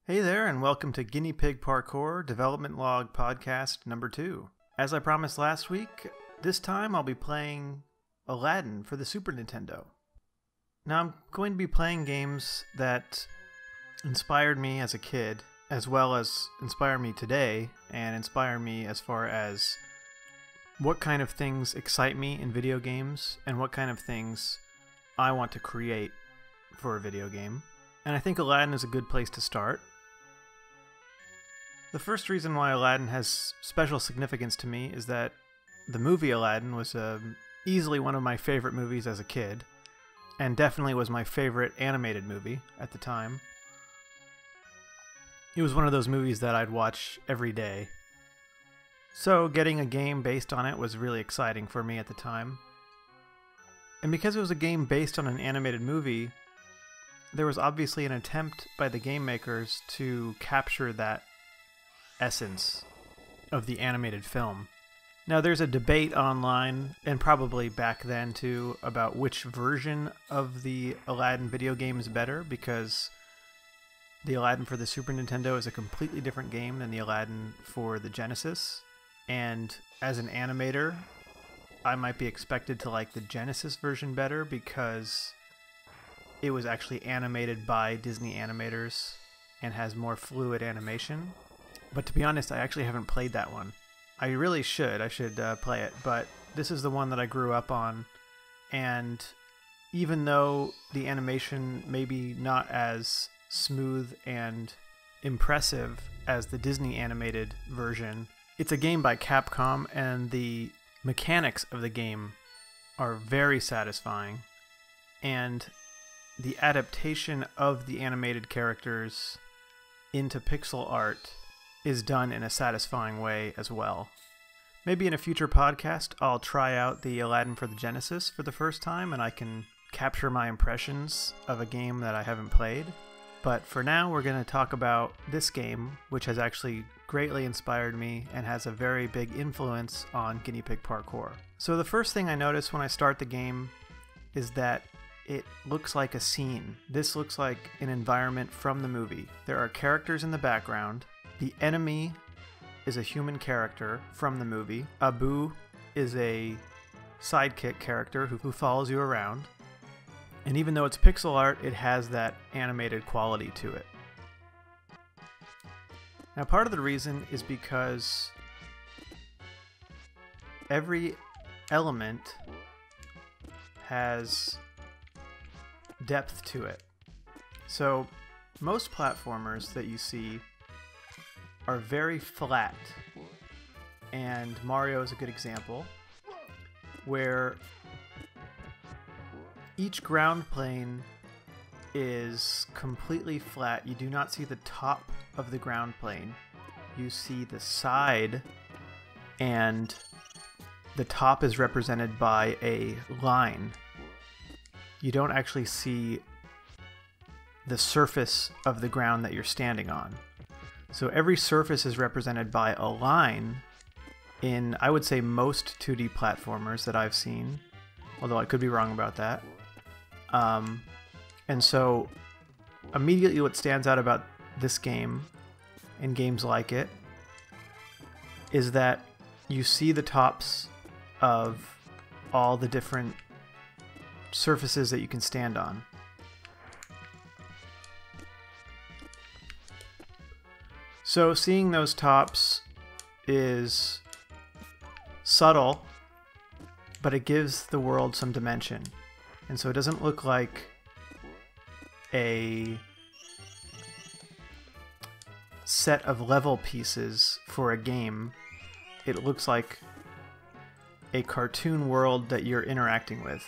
Hey there, and welcome to Guinea Pig Parkour Development Log Podcast number 2. As I promised last week, this time I'll be playing Aladdin for the Super Nintendo. Now I'm going to be playing games that inspired me as a kid, as well as inspire me today, and inspire me as far as what kind of things excite me in video games, and what kind of things I want to create for a video game. And I think Aladdin is a good place to start. The first reason why Aladdin has special significance to me is that the movie Aladdin was easily one of my favorite movies as a kid, and definitely was my favorite animated movie at the time. It was one of those movies that I'd watch every day. So getting a game based on it was really exciting for me at the time. And because it was a game based on an animated movie, there was obviously an attempt by the game makers to capture that essence of the animated film. Now there's a debate online, and probably back then too, about which version of the Aladdin video game is better, because the Aladdin for the Super Nintendo is a completely different game than the Aladdin for the Genesis. And as an animator, I might be expected to like the Genesis version better because it was actually animated by Disney animators and has more fluid animation. But to be honest, I actually haven't played that one. I really should. I should play it. But this is the one that I grew up on. And even though the animation may be not as smooth and impressive as the Disney animated version, it's a game by Capcom, and the mechanics of the game are very satisfying. And the adaptation of the animated characters into pixel art is done in a satisfying way as well. Maybe in a future podcast I'll try out the Aladdin for the Genesis for the first time, and I can capture my impressions of a game that I haven't played. But for now, we're going to talk about this game, which has actually greatly inspired me and has a very big influence on Guinea Pig Parkour. So the first thing I notice when I start the game is that it looks like a scene. This looks like an environment from the movie. There are characters in the background. The enemy is a human character from the movie. Abu is a sidekick character who follows you around. And even though it's pixel art, it has that animated quality to it. Now, part of the reason is because every element has depth to it. So most platformers that you see are very flat, and Mario is a good example, where each ground plane is completely flat. You do not see the top of the ground plane. You see the side, and the top is represented by a line. You don't actually see the surface of the ground that you're standing on. So every surface is represented by a line in, I would say, most 2D platformers that I've seen, although I could be wrong about that. And so immediately what stands out about this game and games like it is that you see the tops of all the different surfaces that you can stand on. So seeing those tops is subtle, but it gives the world some dimension. And so it doesn't look like a set of level pieces for a game. It looks like a cartoon world that you're interacting with.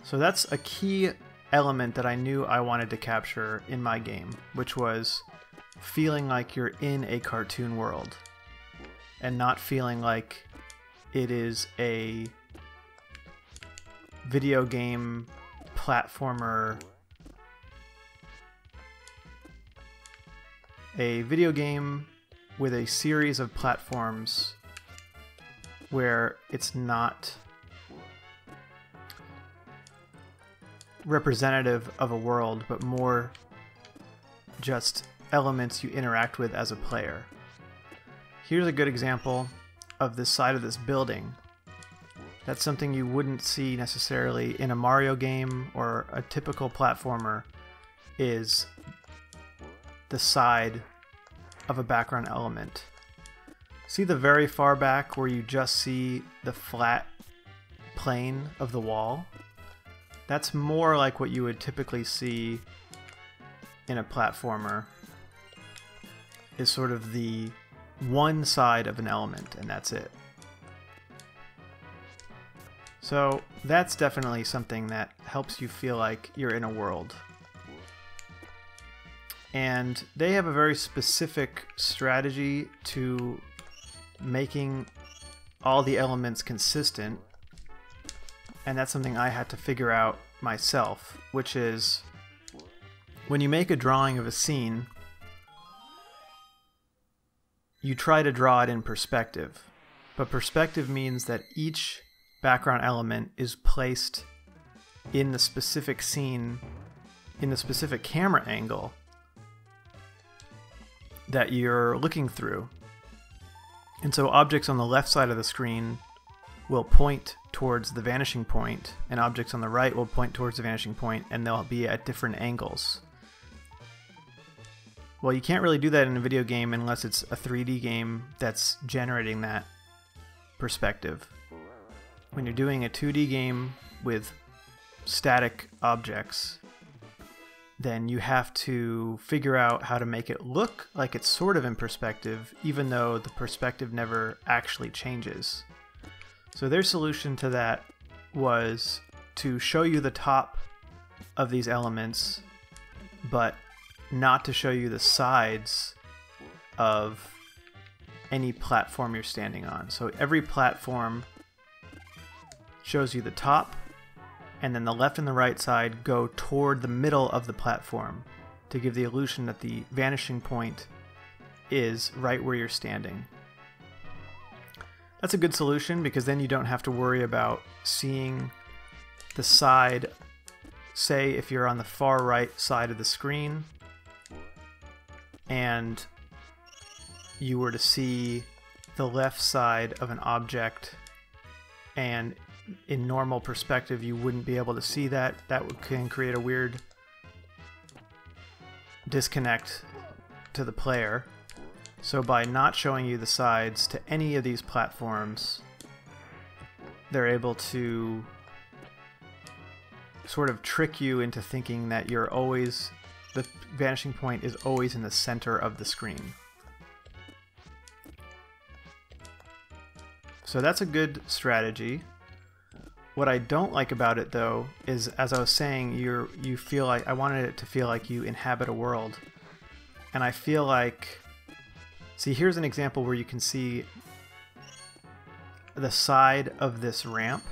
So that's a key element that I knew I wanted to capture in my game, which was feeling like you're in a cartoon world and not feeling like it is a video game platformer, a video game with a series of platforms where it's not representative of a world, but more just elements you interact with as a player. Here's a good example of this side of this building. That's something you wouldn't see necessarily in a Mario game or a typical platformer, is the side of a background element. See the very far back where you just see the flat plane of the wall? That's more like what you would typically see in a platformer, is sort of the one side of an element, and that's it. So that's definitely something that helps you feel like you're in a world. And they have a very specific strategy to making all the elements consistent, and that's something I had to figure out myself, which is when you make a drawing of a scene, you try to draw it in perspective. But perspective means that each background element is placed in the specific scene, in the specific camera angle that you're looking through. And so objects on the left side of the screen will point towards the vanishing point, and objects on the right will point towards the vanishing point, and they'll be at different angles. Well, you can't really do that in a video game unless it's a 3D game that's generating that perspective. When you're doing a 2D game with static objects, then you have to figure out how to make it look like it's sort of in perspective, even though the perspective never actually changes. So their solution to that was to show you the top of these elements, but not to show you the sides of any platform you're standing on. So every platform shows you the top, and then the left and the right side go toward the middle of the platform to give the illusion that the vanishing point is right where you're standing. That's a good solution because then you don't have to worry about seeing the side. Say if you're on the far right side of the screen and you were to see the left side of an object, and in normal perspective you wouldn't be able to see that. Can create a weird disconnect to the player. So by not showing you the sides to any of these platforms, they're able to sort of trick you into thinking that the vanishing point is always in the center of the screen. So that's a good strategy. What I don't like about it, though, is, as I was saying, you feel like I wanted it to feel like you inhabit a world, and I feel like, see, here's an example where you can see the side of this ramp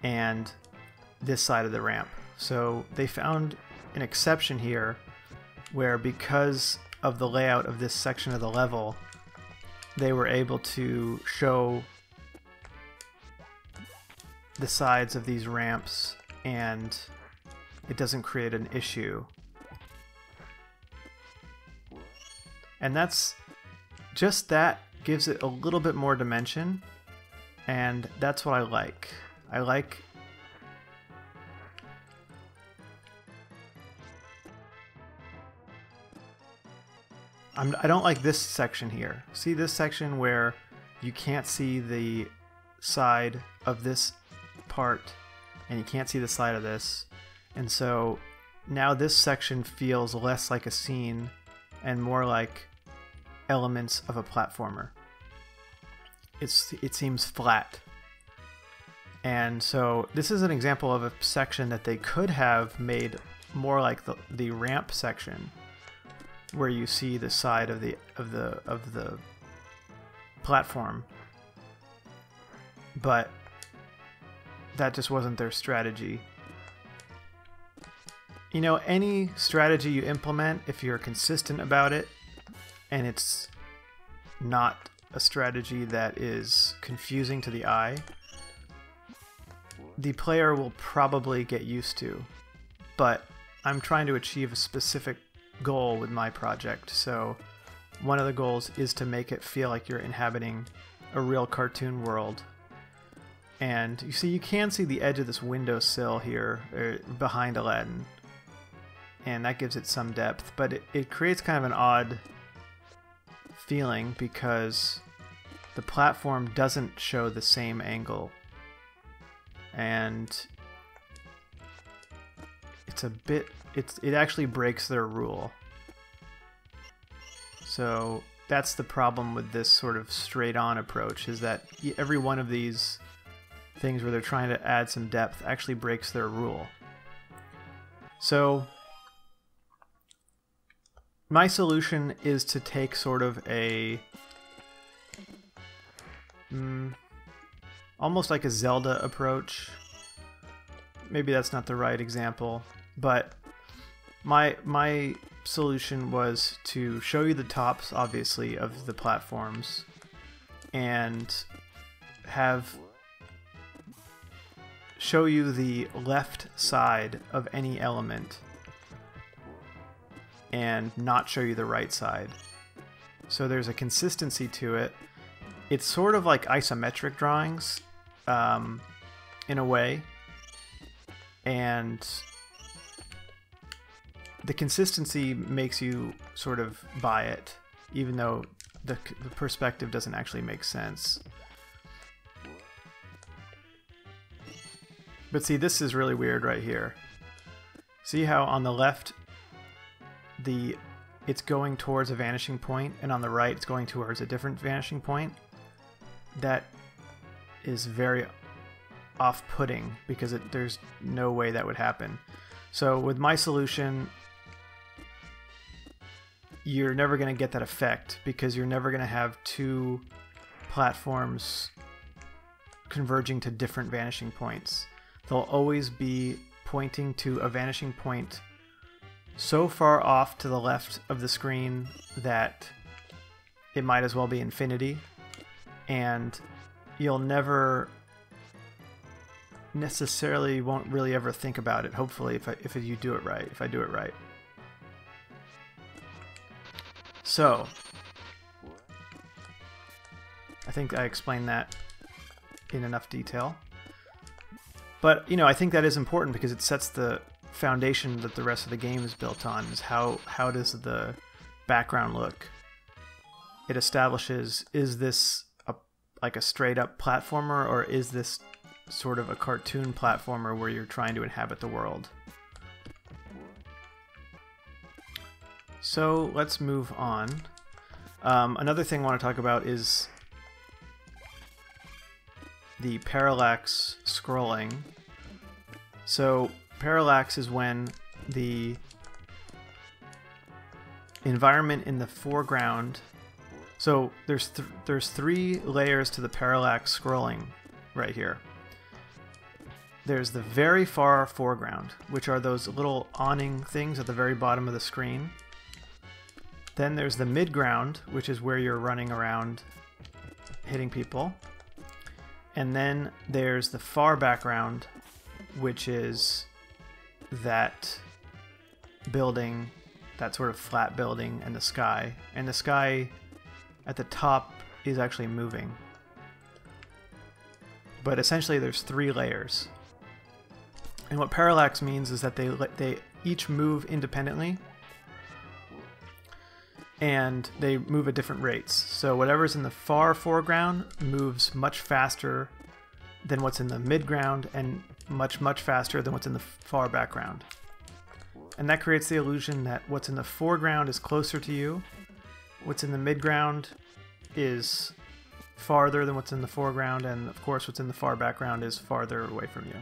and this side of the ramp. So they found an exception here where, because of the layout of this section of the level, they were able to show the sides of these ramps and it doesn't create an issue. And that gives it a little bit more dimension, and that's what I like. I don't like this section here. See this section where you can't see the side of this part and you can't see the side of this, and so now this section feels less like a scene and more like elements of a platformer. It seems flat. And so this is an example of a section that they could have made more like the ramp section, where you see the side of the platform. But that just wasn't their strategy. You know, any strategy you implement, if you're consistent about it and it's not a strategy that is confusing to the eye, the player will probably get used to. But I'm trying to achieve a specific goal with my project. So one of the goals is to make it feel like you're inhabiting a real cartoon world. And you see, you can see the edge of this windowsill here behind Aladdin, and that gives it some depth, but it creates kind of an odd feeling because the platform doesn't show the same angle, and it actually breaks their rule. So that's the problem with this sort of straight-on approach, is that every one of these things where they're trying to add some depth actually breaks their rule. So my solution is to take sort of a almost like a Zelda approach. Maybe that's not the right example, but my solution was to show you the tops, obviously, of the platforms, and show you the left side of any element and not show you the right side. So there's a consistency to it. It's sort of like isometric drawings in a way, and the consistency makes you sort of buy it, even though the perspective doesn't actually make sense. But see, this is really weird right here. See how on the left it's going towards a vanishing point, and on the right it's going towards a different vanishing point? That is very off-putting because there's no way that would happen. So with my solution, you're never going to get that effect because you're never going to have two platforms converging to different vanishing points. They'll always be pointing to a vanishing point so far off to the left of the screen that it might as well be infinity, and you'll never necessarily won't really ever think about it, hopefully, if you do it right, if I do it right. So I think I explained that in enough detail. But, you know, I think that is important because it sets the foundation that the rest of the game is built on, is how does the background look? It establishes, is this like a straight up platformer, or is this sort of a cartoon platformer where you're trying to inhabit the world? So let's move on. Another thing I want to talk about is the parallax scrolling. So parallax is when the environment in the foreground. So there's three layers to the parallax scrolling right here. There's the very far foreground, which are those little awning things at the very bottom of the screen. Then there's the midground, which is where you're running around hitting people. And then there's the far background, which is that building, that sort of flat building, and the sky. And the sky at the top is actually moving. But essentially there's three layers. And what parallax means is that they each move independently, and they move at different rates. So whatever's in the far foreground moves much faster than what's in the midground, and much faster than what's in the far background. And that creates the illusion that what's in the foreground is closer to you, what's in the midground is farther than what's in the foreground, and of course what's in the far background is farther away from you.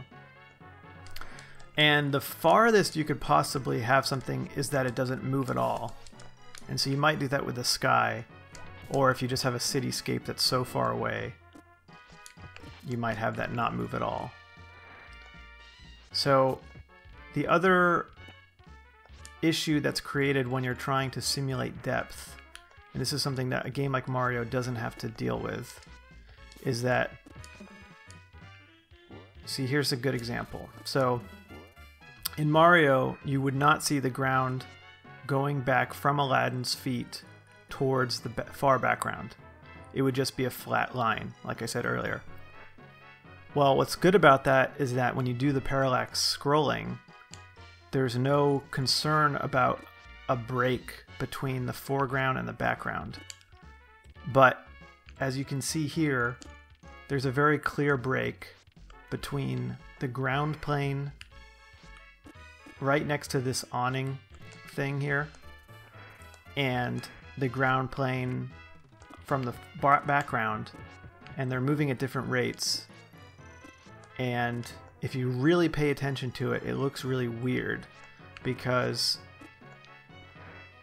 And the farthest you could possibly have something is that it doesn't move at all. And so you might do that with the sky, or if you just have a cityscape that's so far away, you might have that not move at all. So the other issue that's created when you're trying to simulate depth, and this is something that a game like Mario doesn't have to deal with, is that, see, here's a good example. So in Mario, you would not see the ground going back from Aladdin's feet towards the far background. It would just be a flat line, like I said earlier. Well, what's good about that is that when you do the parallax scrolling, there's no concern about a break between the foreground and the background. But as you can see here, there's a very clear break between the ground plane right next to this awning thing here and the ground plane from the background, and they're moving at different rates. And if you really pay attention to it, it looks really weird because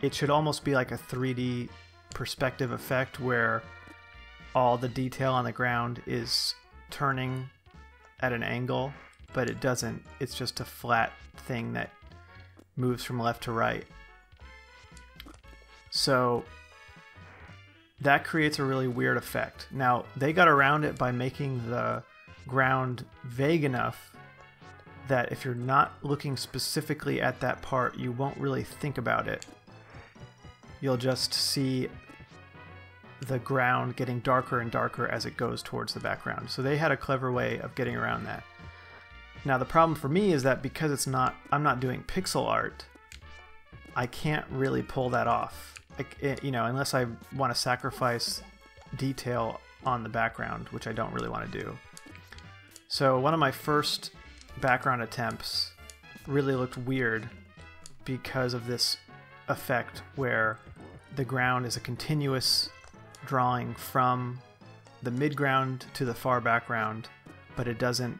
it should almost be like a 3D perspective effect where all the detail on the ground is turning at an angle, but it doesn't. It's just a flat thing that moves from left to right. So that creates a really weird effect. Now, they got around it by making the ground vague enough that if you're not looking specifically at that part, you won't really think about it. You'll just see the ground getting darker and darker as it goes towards the background. So they had a clever way of getting around that. Now the problem for me is that because I'm not doing pixel art, I can't really pull that off. Unless I want to sacrifice detail on the background, which I don't really want to do. So one of my first background attempts really looked weird because of this effect where the ground is a continuous drawing from the midground to the far background, but it doesn't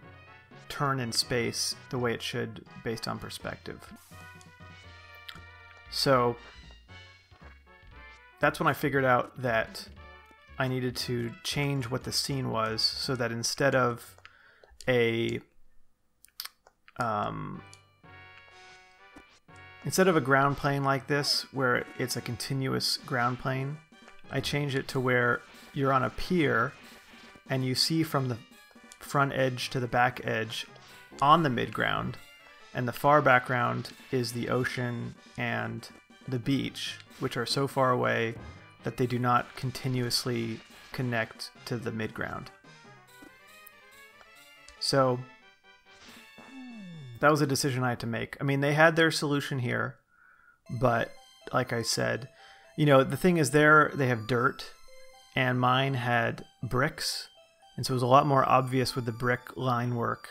turn in space the way it should based on perspective. So that's when I figured out that I needed to change what the scene was so that instead of a ground plane like this where it's a continuous ground plane, I changed it to where you're on a pier and you see from the front edge to the back edge on the midground, and the far background is the ocean and the beach, which are so far away that they do not continuously connect to the midground. So that was a decision I had to make. I mean, they had their solution here, but like I said, the thing is they have dirt, and mine had bricks, and so it was a lot more obvious with the brick line work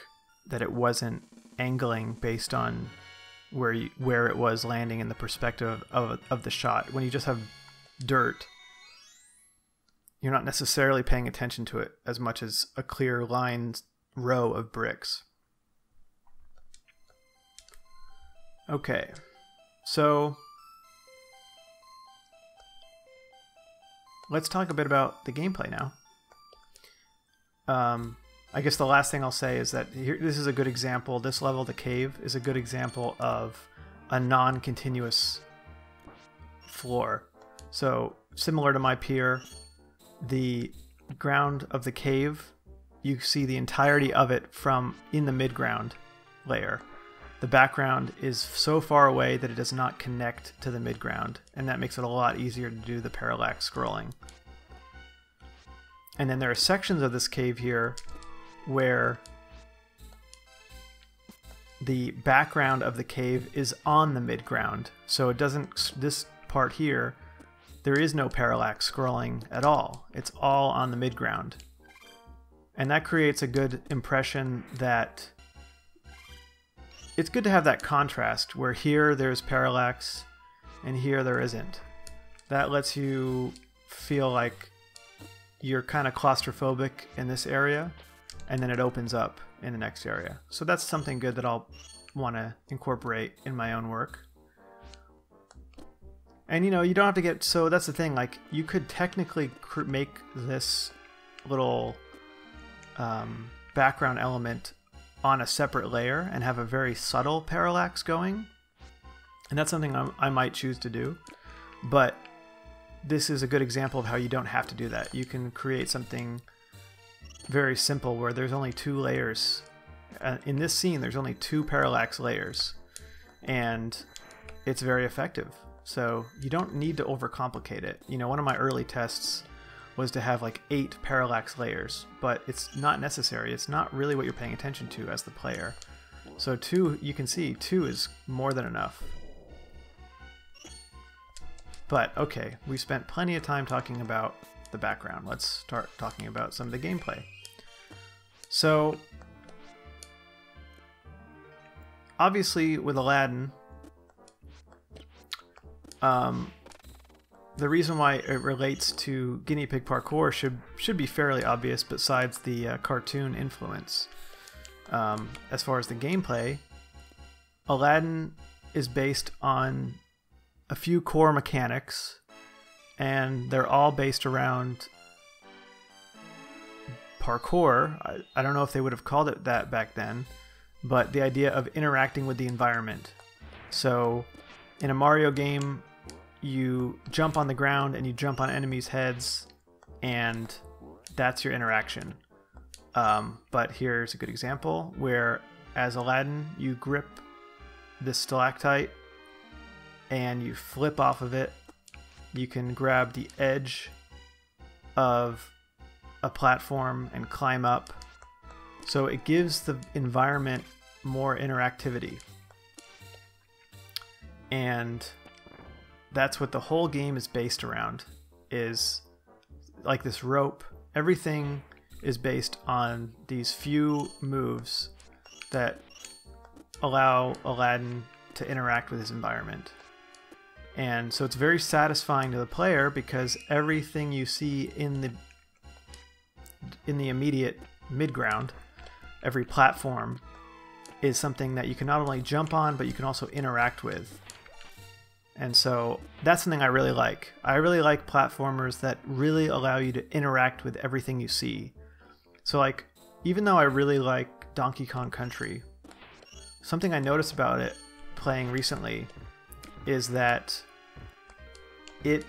that it wasn't angling based on where it was landing in the perspective of the shot. When you just have dirt, you're not necessarily paying attention to it as much as a clear lined row of bricks. Okay, so let's talk a bit about the gameplay now. I guess the last thing I'll say is that this is a good example. This level, the cave, is a good example of a non-continuous floor. So similar to my pier, the ground of the cave, you see the entirety of it from in the midground layer. The background is so far away that it does not connect to the midground, and that makes it a lot easier to do the parallax scrolling. And then there are sections of this cave here where the background of the cave is on the midground. So it doesn't, this part here, there is no parallax scrolling at all. It's all on the midground. And that creates a good impression that it's good to have that contrast where here there's parallax and here there isn't. That lets you feel like you're kind of claustrophobic in this area, and then it opens up in the next area. So that's something good that I'll want to incorporate in my own work. And you don't have to get, so that's the thing, like you could technically make this little background element on a separate layer and have a very subtle parallax going. And that's something I might choose to do. But this is a good example of how you don't have to do that. You can create something very simple where there's only 2 layers. In this scene, there's only 2 parallax layers, and it's very effective. so you don't need to overcomplicate it. You know, one of my early tests was to have like 8 parallax layers, but it's not necessary. It's not really what you're paying attention to as the player. So 2, you can see 2 is more than enough. But okay, we spent plenty of time talking about the background. Let's start talking about some of the gameplay. So obviously with Aladdin, the reason why it relates to guinea pig parkour should be fairly obvious, besides the cartoon influence. As far as the gameplay, Aladdin is based on a few core mechanics, and they're all based around parkour. I don't know if they would have called it that back then, but the idea of interacting with the environment. So in a Mario game, you jump on the ground and you jump on enemies' heads, and that's your interaction. But here's a good example where, as Aladdin, you grip this stalactite and you flip off of it. You can grab the edge of a platform and climb up. So it gives the environment more interactivity. And that's what the whole game is based around, is like this rope. Everything is based on these few moves that allow Aladdin to interact with his environment. And so it's very satisfying to the player, because everything you see in the immediate midground, every platform, is something that you can not only jump on, but you can also interact with. And so that's something I really like. I really like platformers that really allow you to interact with everything you see. So like, even though I really like Donkey Kong Country, something I noticed about it playing recently is that it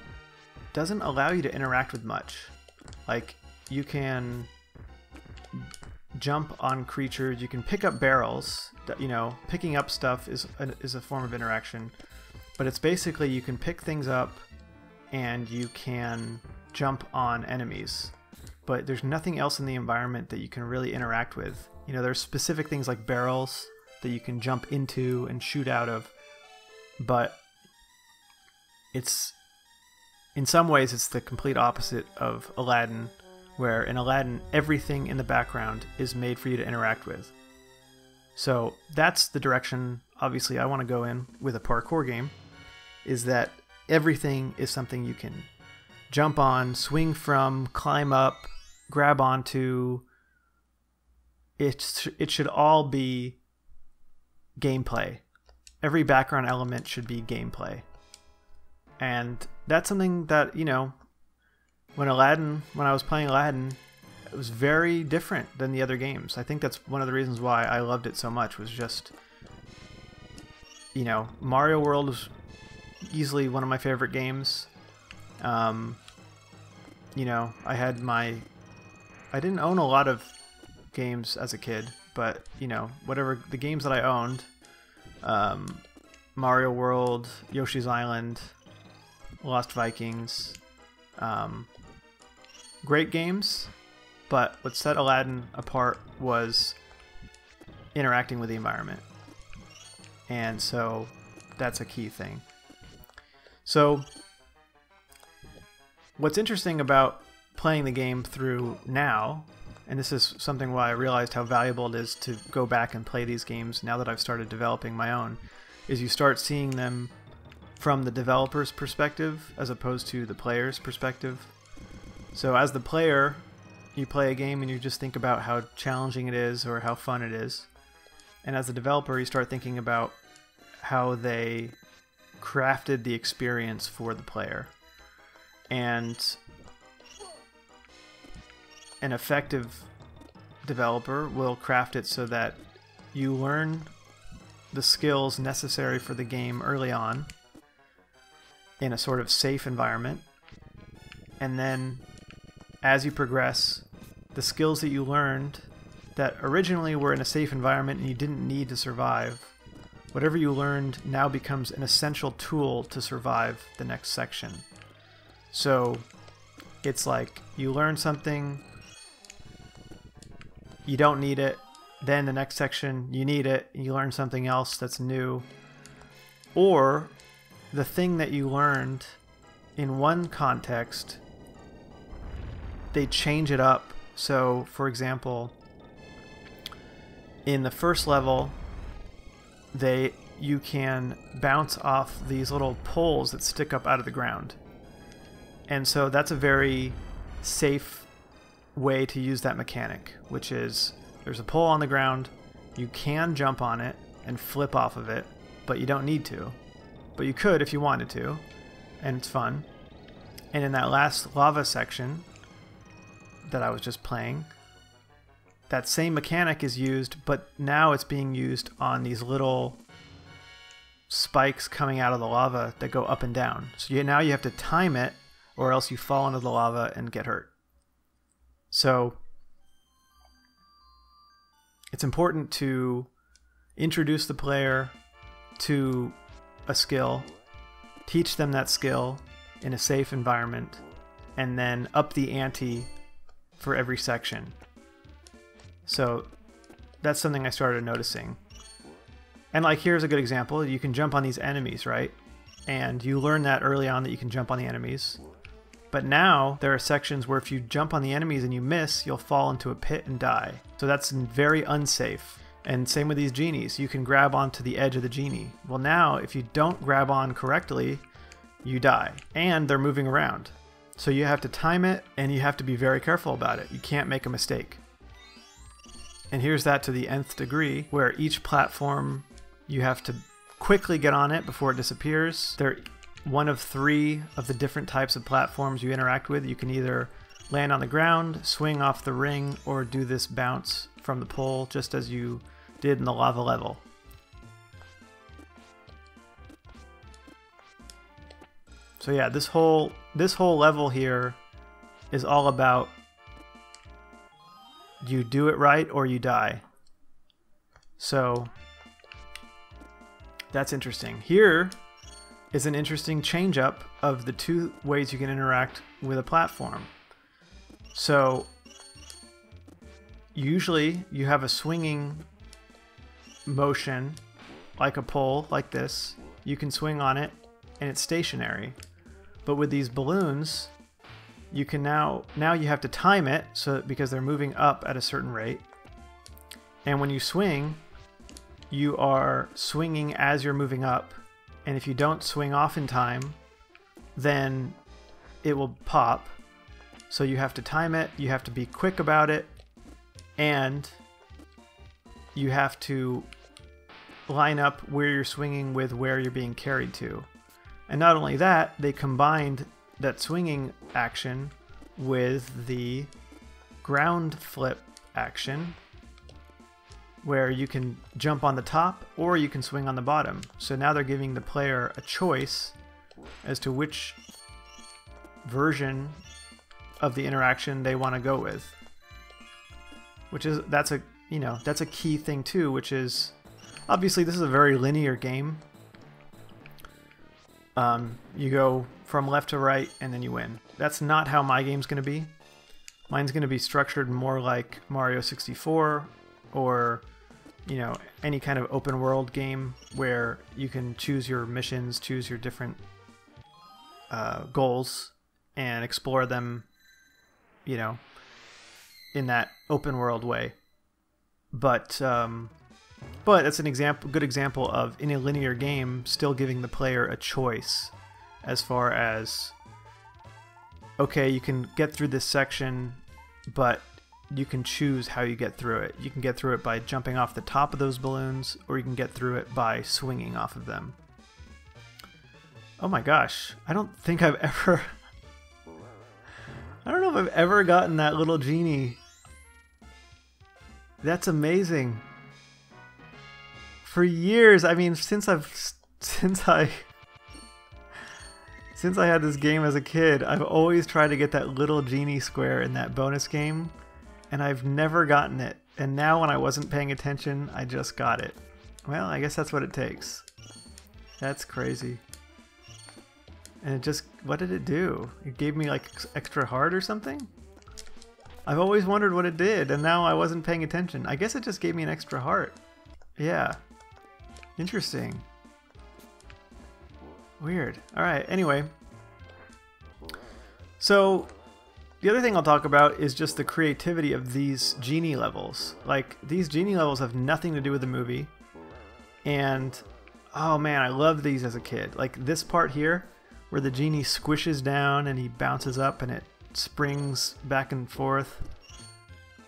doesn't allow you to interact with much. Like, you can jump on creatures, you can pick up barrels. You know, picking up stuff is a form of interaction. But it's basically, you can pick things up and you can jump on enemies. But there's nothing else in the environment that you can really interact with. You know, there's specific things like barrels that you can jump into and shoot out of. But it's, in some ways, it's the complete opposite of Aladdin, where in Aladdin, everything in the background is made for you to interact with. So that's the direction, obviously, I want to go in with a parkour game, is that everything is something you can jump on, swing from, climb up, grab onto. It should all be gameplay. Every background element should be gameplay. And that's something that, you know, when I was playing Aladdin, it was very different than the other games. I think that's one of the reasons why I loved it so much, was just, you know, Mario World was easily one of my favorite games. You know, I didn't own a lot of games as a kid, but, you know, whatever the games that I owned, Mario World, Yoshi's Island, Lost Vikings, great games, but what set Aladdin apart was interacting with the environment. And so that's a key thing. So what's interesting about playing the game through now, and this is something why I realized how valuable it is to go back and play these games now that I've started developing my own, is you start seeing them from the developer's perspective as opposed to the player's perspective. So as the player, you play a game and you just think about how challenging it is or how fun it is. And as a developer, you start thinking about how they crafted the experience for the player. And an effective developer will craft it so that you learn the skills necessary for the game early on in a sort of safe environment. And then as you progress, the skills that you learned that originally were in a safe environment and you didn't need to survive whatever you learned now becomes an essential tool to survive the next section. So it's like you learn something, you don't need it, then the next section you need it, you learn something else that's new. Or the thing that you learned in one context, they change it up. So for example, in the first level, you can bounce off these little poles that stick up out of the ground. And so that's a very safe way to use that mechanic, which is there's a pole on the ground, you can jump on it and flip off of it, but you don't need to. But you could if you wanted to, and it's fun. And in that last lava section that I was just playing, that same mechanic is used, but now it's being used on these little spikes coming out of the lava that go up and down. So now you have to time it, or else you fall into the lava and get hurt. So it's important to introduce the player to a skill, teach them that skill in a safe environment, and then up the ante for every section. So that's something I started noticing. And like, here's a good example. You can jump on these enemies, right? And you learn that early on that you can jump on the enemies. But now there are sections where if you jump on the enemies and you miss, you'll fall into a pit and die. So that's very unsafe. And same with these genies. You can grab onto the edge of the genie. Well, now if you don't grab on correctly, you die. And they're moving around. So you have to time it, and you have to be very careful about it. You can't make a mistake. And here's that to the nth degree, where each platform, you have to quickly get on it before it disappears. They're one of 3 of the different types of platforms you interact with. You can either land on the ground, swing off the ring, or do this bounce from the pole, just as you did in the lava level. So yeah, this whole level here is all about you do it right or you die. So that's interesting. Here is an interesting change up of the 2 ways you can interact with a platform. So usually you have a swinging motion, like a pole, like this. You can swing on it and it's stationary. But with these balloons, you can now you have to time it, so because they're moving up at a certain rate. And when you swing, you are swinging as you're moving up. And if you don't swing off in time, then it will pop. So you have to time it, you have to be quick about it, and you have to line up where you're swinging with where you're being carried to. And not only that, they combined that swinging action with the ground flip action, where you can jump on the top or you can swing on the bottom. So now they're giving the player a choice as to which version of the interaction they want to go with. That's a key thing too, which is obviously this is a very linear game. You go from left to right and then you win. That's not how my game's going to be. Mine's going to be structured more like Mario 64 or, any kind of open world game where you can choose your missions, choose your different goals, and explore them, in that open world way. But it's an good example of, in a linear game, still giving the player a choice as far as, okay, you can get through this section, but you can choose how you get through it. You can get through it by jumping off the top of those balloons, or you can get through it by swinging off of them. Oh my gosh, I don't know if I've ever gotten that little genie. That's amazing. For years, I mean, since I had this game as a kid, I've always tried to get that little genie square in that bonus game, and I've never gotten it. And now when I wasn't paying attention, I just got it. Well, I guess that's what it takes. That's crazy. And it just, what did it do? It gave me like extra heart or something? I've always wondered what it did, and now I wasn't paying attention. I guess it just gave me an extra heart. Yeah. Interesting. Weird. Alright, anyway. So, the other thing I'll talk about is just the creativity of these genie levels. Like, these genie levels have nothing to do with the movie. And, oh man, I loved these as a kid. Like, this part here, where the genie squishes down and he bounces up and it springs back and forth.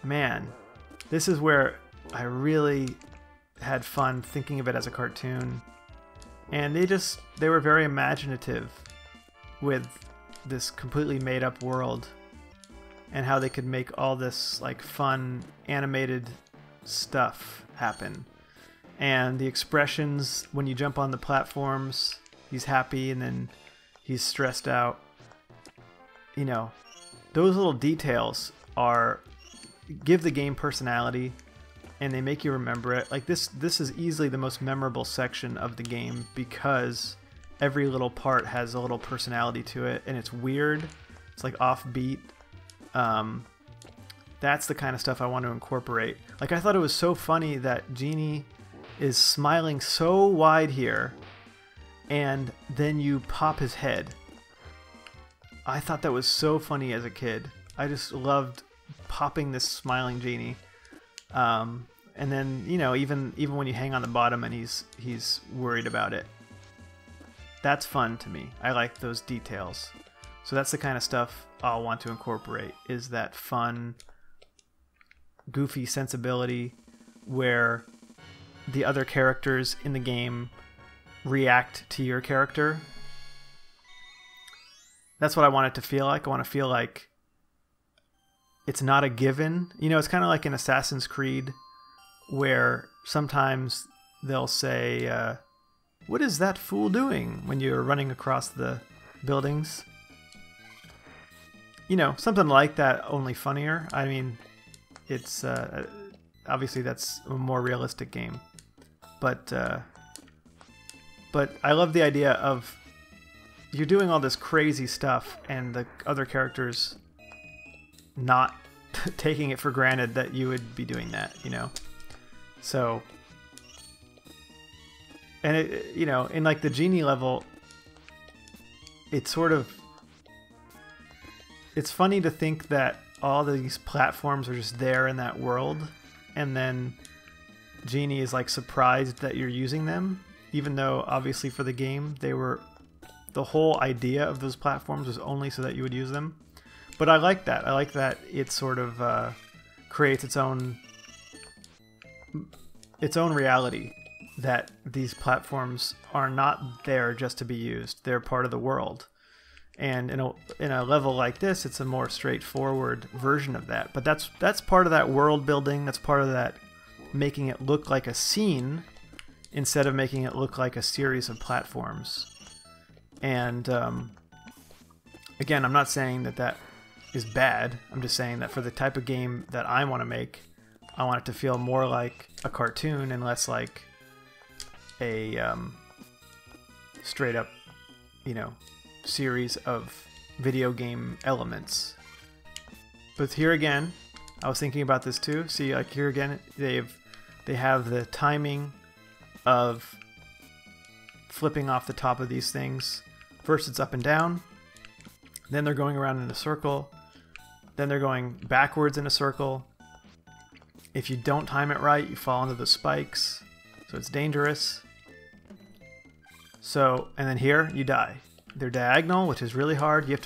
Man, this is where I really had fun thinking of it as a cartoon. And they were very imaginative with this completely made up world and how they could make all this like fun animated stuff happen. And the expressions when you jump on the platforms, he's happy and then he's stressed out. You know, those little details give the game personality and they make you remember it. Like this is easily the most memorable section of the game because every little part has a little personality to it and it's weird. It's like offbeat. That's the kind of stuff I want to incorporate. Like I thought it was so funny that Genie is smiling so wide here and then you pop his head. I thought that was so funny as a kid. I just loved popping this smiling Genie. And then, you know, even when you hang on the bottom and he's worried about it. That's fun to me. I like those details. So that's the kind of stuff I'll want to incorporate, is that fun, goofy sensibility where the other characters in the game react to your character. That's what I want it to feel like. I want to feel like it's not a given. You know, it's kind of like in Assassin's Creed where sometimes they'll say, what is that fool doing when you're running across the buildings? You know, something like that, only funnier. I mean, it's obviously that's a more realistic game. But I love the idea of you're doing all this crazy stuff and the other characters not taking it for granted that you would be doing that, you know? So, and it, you know, in like the Genie level, it's funny to think that all these platforms are just there in that world, and then Genie is like surprised that you're using them, even though obviously for the game the whole idea of those platforms was only so that you would use them. But I like that. I like that it sort of creates its own reality, that these platforms are not there just to be used. They're part of the world. And in a level like this, it's a more straightforward version of that. But that's part of that world building. That's part of that making it look like a scene instead of making it look like a series of platforms. And again, I'm not saying that is bad. I'm just saying that for the type of game that I want to make, I want it to feel more like a cartoon and less like a straight up, you know, series of video game elements. But here again, I was thinking about this too. See, like here again, they have the timing of flipping off the top of these things. First it's up and down, then they're going around in a circle, then they're going backwards in a circle. If you don't time it right, you fall into the spikes, so it's dangerous. So, and then here you die. They're diagonal, which is really hard. You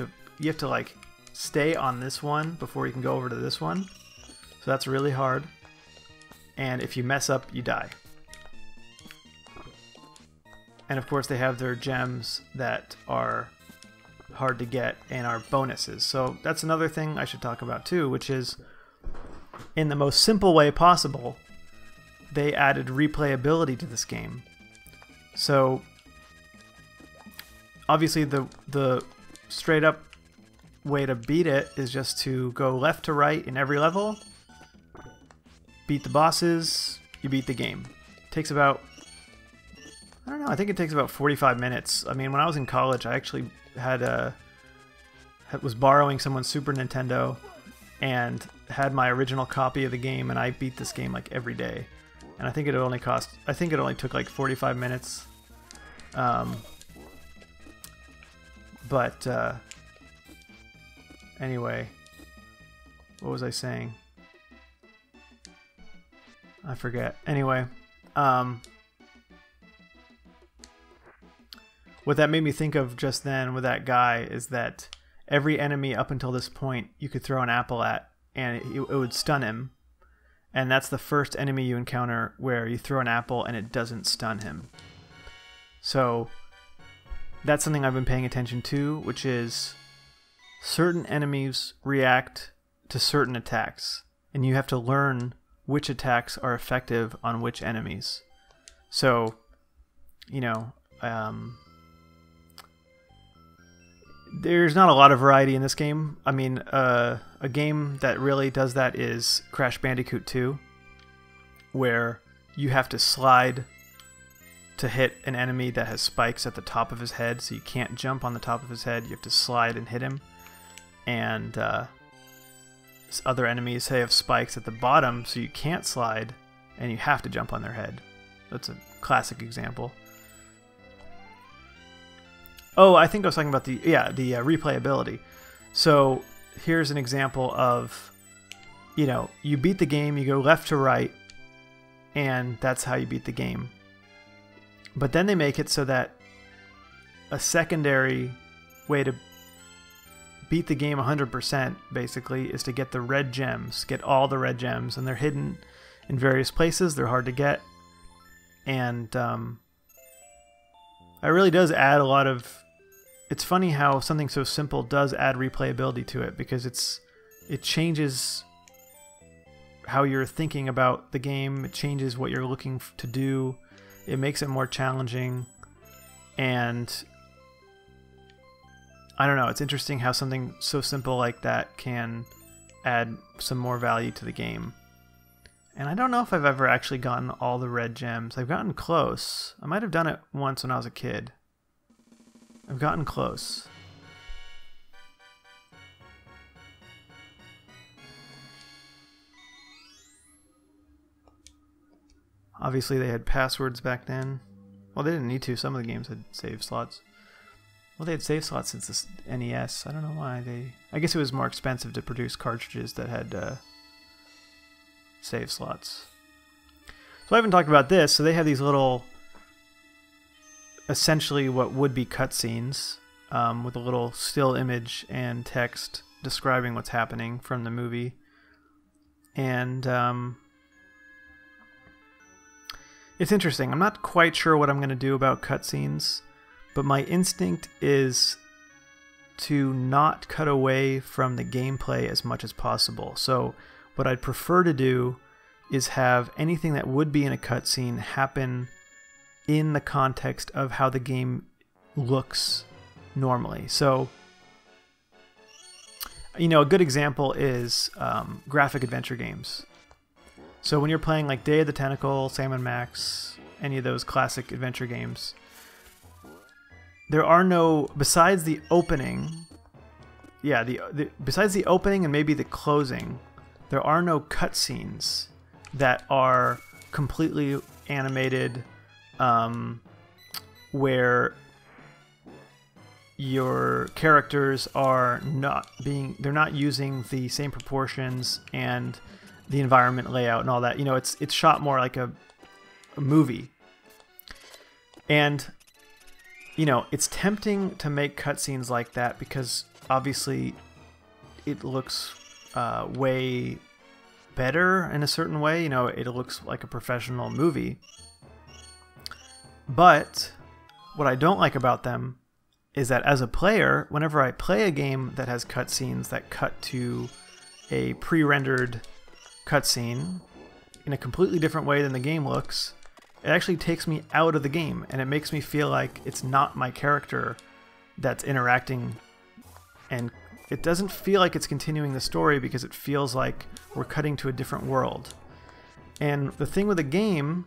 have to like stay on this one before you can go over to this one. So that's really hard. And if you mess up, you die. And of course they have their gems that are hard to get and are bonuses. So that's another thing I should talk about too, which is in the most simple way possible, they added replayability to this game. So obviously the straight up way to beat it is just to go left to right in every level, beat the bosses, you beat the game. It takes about know. I think it takes about 45 minutes. I mean, when I was in college, I actually was borrowing someone's Super Nintendo and had my original copy of the game, and I beat this game like every day. And I think it only took like 45 minutes. But anyway, what was I saying? I forget. Anyway, what that made me think of just then with that guy is that every enemy up until this point you could throw an apple at and it would stun him. And that's the first enemy you encounter where you throw an apple and it doesn't stun him. So that's something I've been paying attention to, which is certain enemies react to certain attacks, and you have to learn which attacks are effective on which enemies. So, you know, there's not a lot of variety in this game. I mean, a game that really does that is Crash Bandicoot 2, where you have to slide to hit an enemy that has spikes at the top of his head, so you can't jump on the top of his head. You have to slide and hit him. And other enemies have spikes at the bottom, so you can't slide, and you have to jump on their head. That's a classic example. Oh, I think I was talking about the replayability. So here's an example of, you know, you beat the game, you go left to right, and that's how you beat the game. But then they make it so that a secondary way to beat the game 100% basically is to get the red gems, get all the red gems, and they're hidden in various places. They're hard to get, and it really does add a lot of. It's funny how something so simple does add replayability to it, because it changes how you're thinking about the game. It changes what you're looking to do. It makes it more challenging, and I don't know, it's interesting how something so simple like that can add some more value to the game. And I don't know if I've ever actually gotten all the red gems. I've gotten close. I might have done it once when I was a kid. I've gotten close. Obviously they had passwords back then. Well, they didn't need to. Some of the games had save slots. Well, they had save slots since the NES. I don't know why they... I guess it was more expensive to produce cartridges that had save slots. So I haven't talked about this. So they have these little... essentially what would be cutscenes with a little still image and text describing what's happening from the movie. And it's interesting. I'm not quite sure what I'm going to do about cutscenes, but my instinct is to not cut away from the gameplay as much as possible. So what I'd prefer to do is have anything that would be in a cutscene happen in the context of how the game looks normally. So, you know, a good example is graphic adventure games. So when you're playing like Day of the Tentacle, Sam & Max, any of those classic adventure games, there are no, besides the opening, besides the opening and maybe the closing, there are no cutscenes that are completely animated, where your characters are they're not using the same proportions and the environment layout and all that. You know, it's shot more like a movie. And, you know, it's tempting to make cutscenes like that because obviously it looks way better in a certain way. You know, it looks like a professional movie. But what I don't like about them is that as a player, whenever I play a game that has cutscenes that cut to a pre-rendered cutscene in a completely different way than the game looks, it actually takes me out of the game, and it makes me feel like it's not my character that's interacting, and it doesn't feel like it's continuing the story because it feels like we're cutting to a different world. And the thing with a game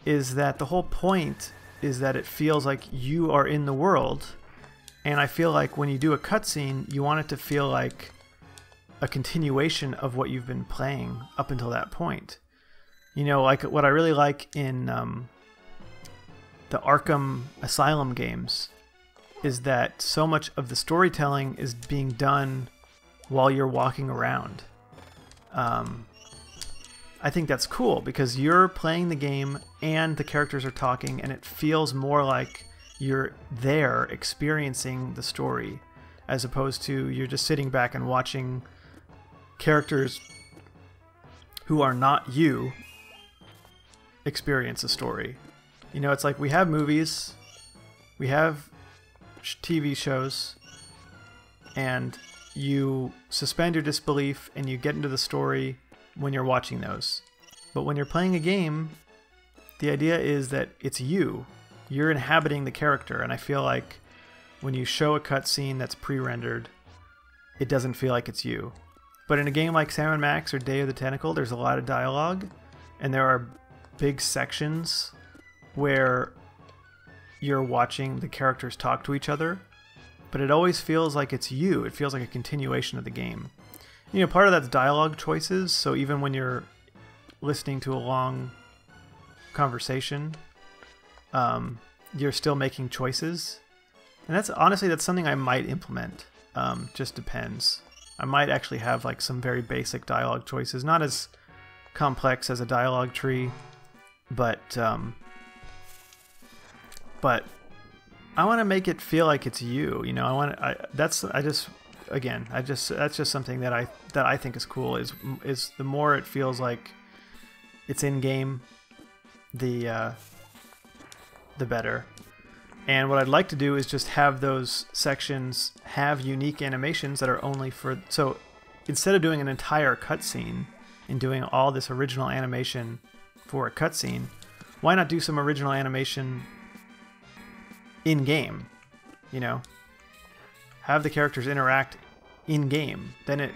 is that the whole point is that it feels like you are in the world, and I feel like when you do a cutscene, you want it to feel like a continuation of what you've been playing up until that point. You know, like what I really like in the Arkham Asylum games is that so much of the storytelling is being done while you're walking around. I think that's cool because you're playing the game and the characters are talking, and it feels more like you're there experiencing the story as opposed to you're just sitting back and watching characters who are not you experience a story. You know, it's like we have movies, we have TV shows, and you suspend your disbelief and you get into the story when you're watching those. But when you're playing a game, the idea is that it's you. You're inhabiting the character, and I feel like when you show a cutscene that's pre-rendered, it doesn't feel like it's you. But in a game like Sam & Max or Day of the Tentacle, there's a lot of dialogue, and there are big sections where you're watching the characters talk to each other, but it always feels like it's you. It feels like a continuation of the game. You know, part of that's dialogue choices, so even when you're listening to a long conversation, you're still making choices. And that's honestly, that's something I might implement. Just depends. I might actually have like some very basic dialogue choices, not as complex as a dialogue tree, but I want to make it feel like it's you. You know, that's just something that I think is cool. Is the more it feels like it's in game, the better. And what I'd like to do is just have those sections have unique animations that are only for... So instead of doing an entire cutscene and doing all this original animation for a cutscene, why not do some original animation in-game? You know? Have the characters interact in-game. Then it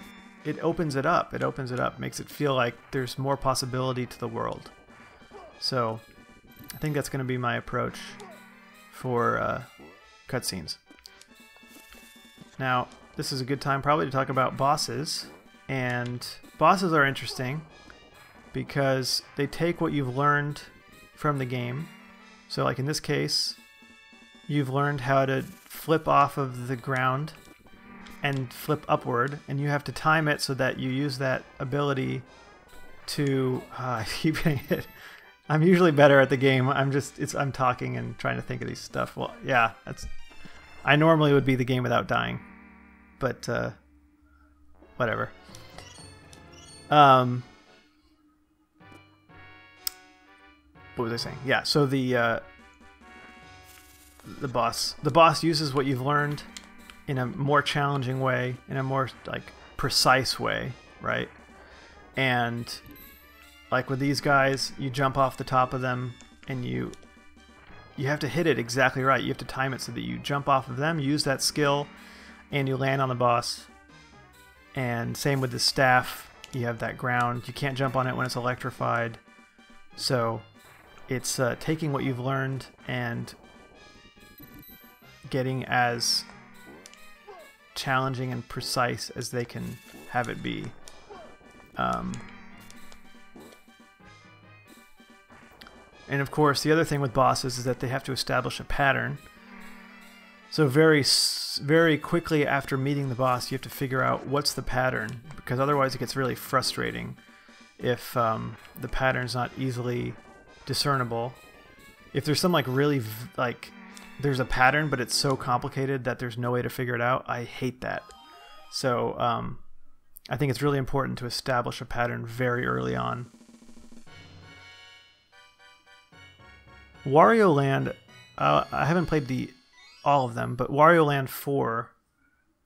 opens it up. It opens it up. Makes it feel like there's more possibility to the world. So I think that's going to be my approach for cutscenes. Now, this is a good time probably to talk about bosses. And bosses are interesting because they take what you've learned from the game. So like in this case, you've learned how to flip off of the ground and flip upward, and you have to time it so that you use that ability to I keep hitting it. I'm usually better at the game. I'm talking and trying to think of these stuff. Well, yeah, I normally would be the game without dying, but whatever. What was I saying? Yeah, so the boss uses what you've learned in a more challenging way, in a more like precise way, right? And like with these guys, you jump off the top of them and you have to hit it exactly right. You have to time it so that you jump off of them, use that skill, and you land on the boss. And same with the staff, you have that ground. You can't jump on it when it's electrified. So it's taking what you've learned and getting as challenging and precise as they can have it be. And of course, the other thing with bosses is that they have to establish a pattern. So very quickly after meeting the boss, you have to figure out what's the pattern, because otherwise it gets really frustrating if the pattern's not easily discernible. If there's some like really there's a pattern, but it's so complicated that there's no way to figure it out, I hate that. So I think it's really important to establish a pattern very early on. Wario Land, I haven't played all of them, but Wario Land 4,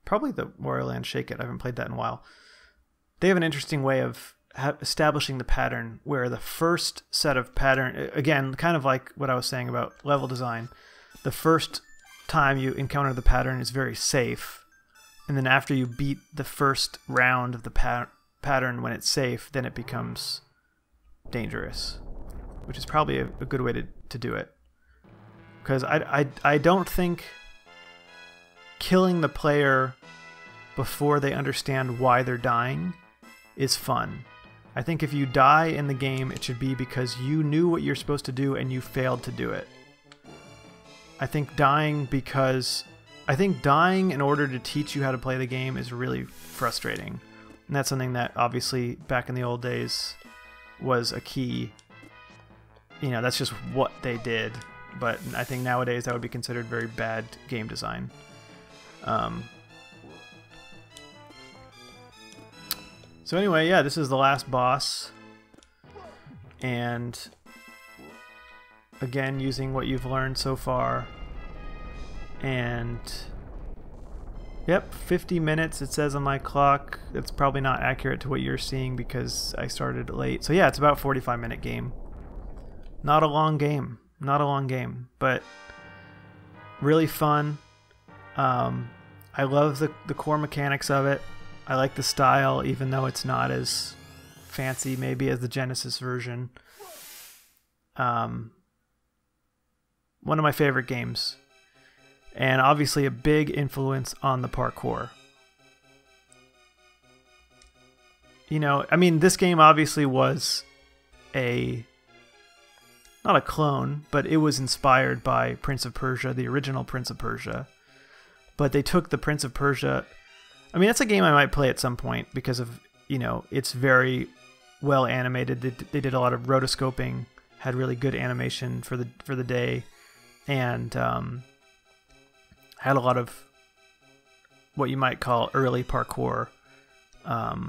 probably the Wario Land Shake It, I haven't played that in a while. They have an interesting way of establishing the pattern where the first set of pattern, again, kind of like what I was saying about level design, the first time you encounter the pattern is very safe, and then after you beat the first round of the pattern when it's safe, then it becomes dangerous, which is probably a good way to do it. because I don't think killing the player before they understand why they're dying is fun. I think if you die in the game, it should be because you knew what you're supposed to do and you failed to do it. I think dying in order to teach you how to play the game is really frustrating. And that's something that obviously back in the old days was a key. You know, that's just what they did. But I think nowadays that would be considered very bad game design. So anyway, yeah, this is the last boss. And again, using what you've learned so far. And yep, 50 minutes it says on my clock. That's probably not accurate to what you're seeing because I started late. So yeah, it's about a 45-minute game. Not a long game. Not a long game, but really fun. I love the core mechanics of it. I like the style, even though it's not as fancy maybe as the Genesis version. One of my favorite games. And obviously a big influence on the parkour. You know, I mean, this game obviously was not a clone, but it was inspired by Prince of Persia, the original Prince of Persia. But they took the Prince of Persia... I mean, that's a game I might play at some point because of, you know, it's very well animated. They did a lot of rotoscoping, had really good animation for the day, and had a lot of what you might call early parkour. But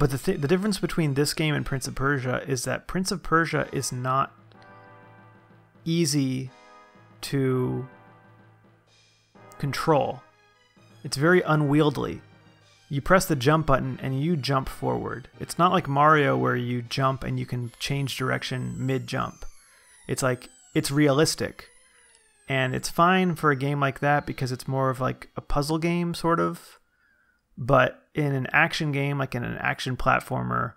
the difference between this game and Prince of Persia is that Prince of Persia is not easy to control. It's very unwieldy. You press the jump button and you jump forward. It's not like Mario where you jump and you can change direction mid-jump. It's like, it's realistic. And it's fine for a game like that because it's more of like a puzzle game, sort of. But in an action game, like in an action platformer,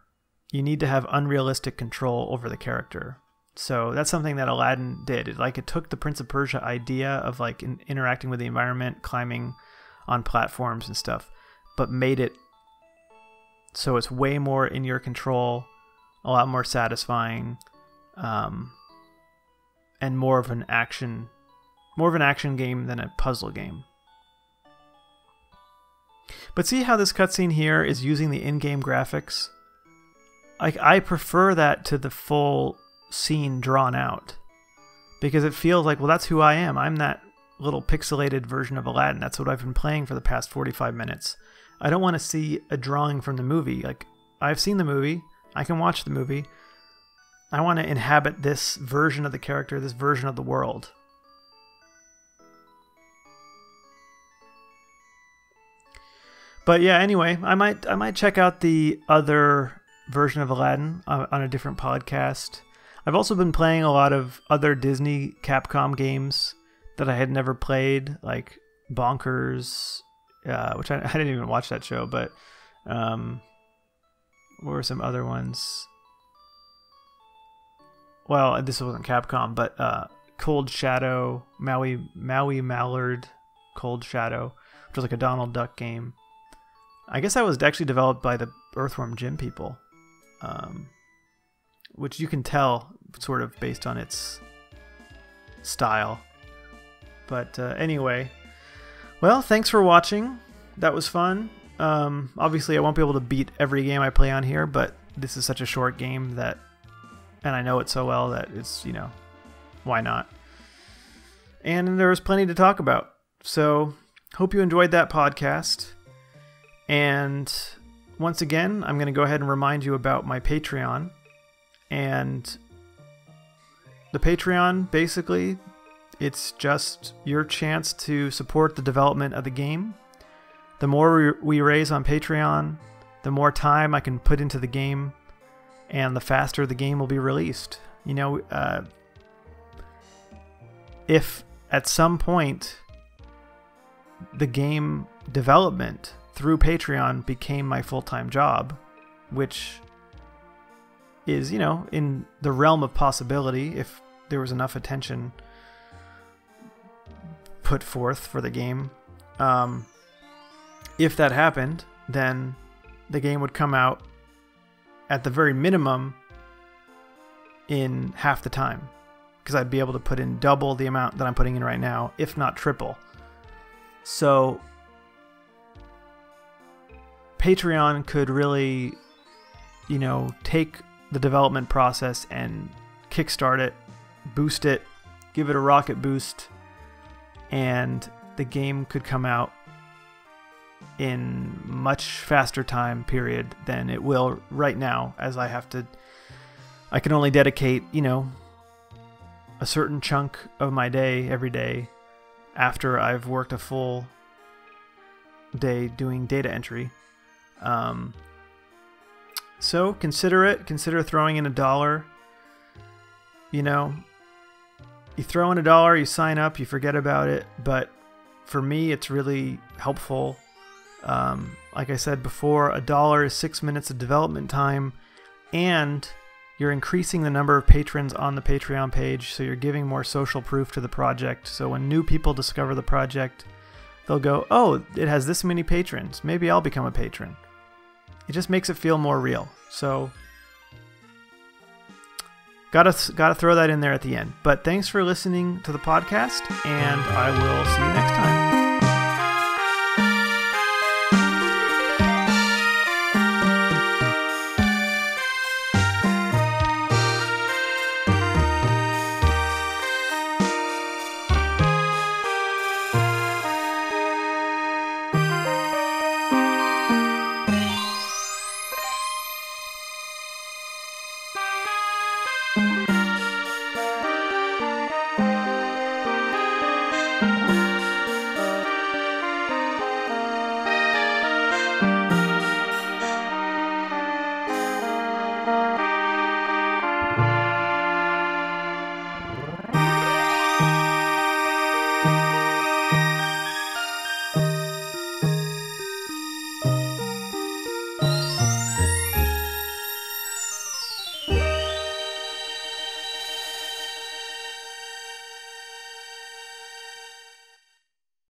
you need to have unrealistic control over the character. So that's something that Aladdin did. It took the Prince of Persia idea of like interacting with the environment, climbing on platforms and stuff, but made it so it's way more in your control, a lot more satisfying, and more of an action game than a puzzle game. But see how this cutscene here is using the in-game graphics? I prefer that to the full scene drawn out, because it feels like, well, that's who I am. I'm that little pixelated version of Aladdin. That's what I've been playing for the past 45 minutes. I don't want to see a drawing from the movie. Like, I've seen the movie. I can watch the movie. I want to inhabit this version of the character, this version of the world. But yeah, anyway, I might check out the other version of Aladdin on a different podcast. I've also been playing a lot of other Disney Capcom games that I had never played, like Bonkers, which I didn't even watch that show, but what were some other ones? Well, this wasn't Capcom, but Cold Shadow, Maui Mallard Cold Shadow, which was like a Donald Duck game. I guess that was actually developed by the Earthworm Jim people, which you can tell sort of based on its style. But anyway, well, thanks for watching. That was fun. Obviously, I won't be able to beat every game I play on here, but this is such a short game that, and I know it so well that it's, you know, why not? And there was plenty to talk about. So, hope you enjoyed that podcast. And once again, I'm going to go ahead and remind you about my Patreon. And the Patreon, basically, it's just your chance to support the development of the game. The more we raise on Patreon, the more time I can put into the game, and the faster the game will be released. You know, if at some point the game development through Patreon became my full-time job, which is, you know, in the realm of possibility if there was enough attention put forth for the game. If that happened, then the game would come out at the very minimum in half the time, because I'd be able to put in double the amount that I'm putting in right now, if not triple. So Patreon could really, you know, take the development process and kickstart it, boost it, give it a rocket boost, and the game could come out in much faster time period than it will right now, as I can only dedicate, you know, a certain chunk of my day every day after I've worked a full day doing data entry. So consider throwing in $1. You know, you throw in $1, you sign up, you forget about it, but for me it's really helpful. Like I said before, $1 is 6 minutes of development time, and you're increasing the number of patrons on the Patreon page, so you're giving more social proof to the project. So when new people discover the project, they'll go, oh, it has this many patrons, maybe I'll become a patron. It just makes it feel more real. So gotta throw that in there at the end. But thanks for listening to the podcast, and I will see you next time.